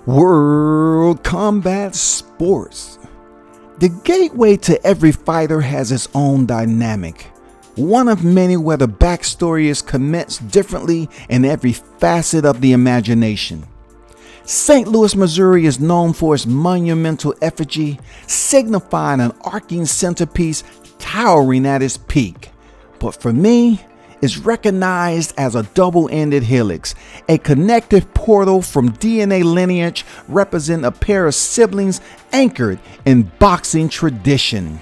World Combat Sports. The gateway to every fighter has its own dynamic, one of many where the backstory is commenced differently in every facet of the imagination. St. Louis, Missouri is known for its monumental effigy, signifying an arcing centerpiece towering at its peak. But for me, is recognized as a double-ended helix, a connective portal from DNA lineage representing a pair of siblings anchored in boxing tradition.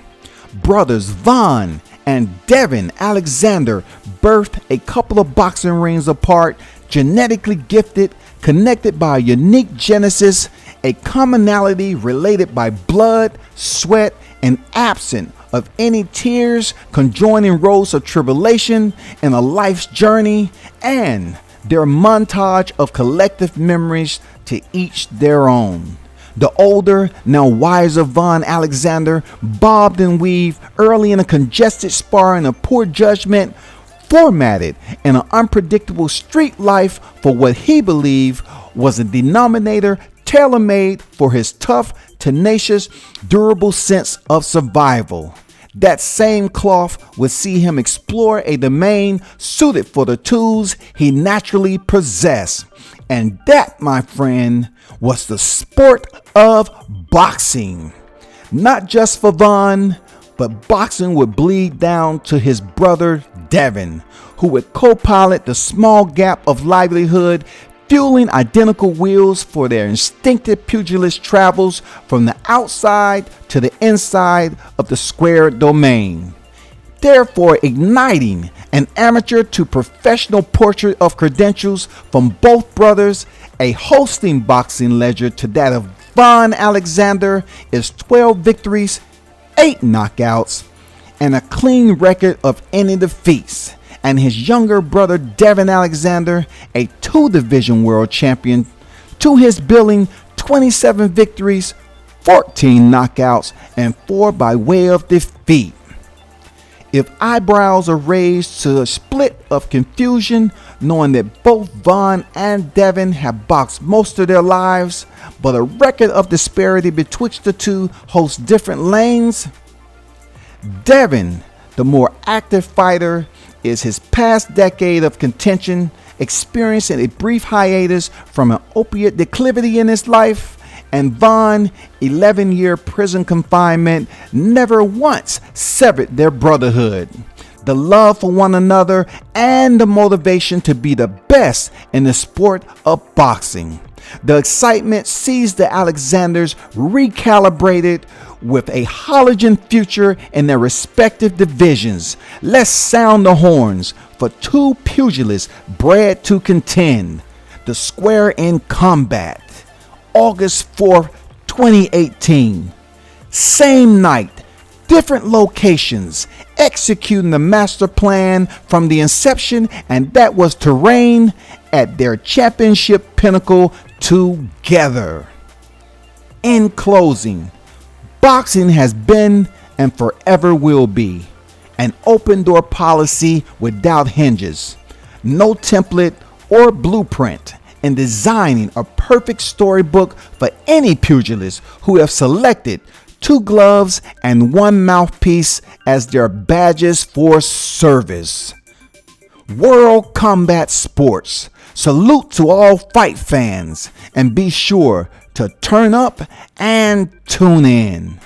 Brothers Vaughn and Devon Alexander birthed a couple of boxing rings apart, genetically gifted, connected by a unique genesis, a commonality related by blood, sweat, and absent of any tears, conjoining roads of tribulation in a life's journey, and their montage of collective memories to each their own. The older, now wiser Vaughn Alexander bobbed and weaved early in a congested sparring of poor judgment, formatted in an unpredictable street life for what he believed was a denominator tailor-made for his tough, tenacious, durable sense of survival. That same cloth would see him explore a domain suited for the tools he naturally possessed. And that, my friend, was the sport of boxing. Not just for Vaughn, but boxing would bleed down to his brother Devon, who would co-pilot the small gap of livelihood, fueling identical wheels for their instinctive pugilist travels from the outside to the inside of the squared domain, therefore igniting an amateur to professional portrait of credentials from both brothers. A hosting boxing ledger to that of Vaughn Alexander is 12 victories, 8 knockouts, and a clean record of any defeats. And his younger brother Devon Alexander, a 2-division world champion, to his billing 27 victories, 14 knockouts, and 4 by way of defeat. If eyebrows are raised to a split of confusion, knowing that both Vaughn and Devon have boxed most of their lives, but a record of disparity betwixt the two holds different lanes, Devon, the more active fighter, is his past decade of contention, experiencing a brief hiatus from an opiate declivity in his life, and Vaughn, 11-year prison confinement, never once severed their brotherhood, the love for one another, and the motivation to be the best in the sport of boxing. The excitement sees the Alexanders recalibrated with a halogen future in their respective divisions. Let's sound the horns for two pugilists bred to contend. The Square in Combat, August 4th, 2018. Same night, different locations, executing the master plan from the inception, and that was to reign at their championship pinnacle together. In closing, boxing has been and forever will be an open door policy without hinges, no template or blueprint in designing a perfect storybook for any pugilist who have selected 2 gloves and 1 mouthpiece as their badges for service. World Combat Sports. Salute to all fight fans, and be sure to turn up and tune in.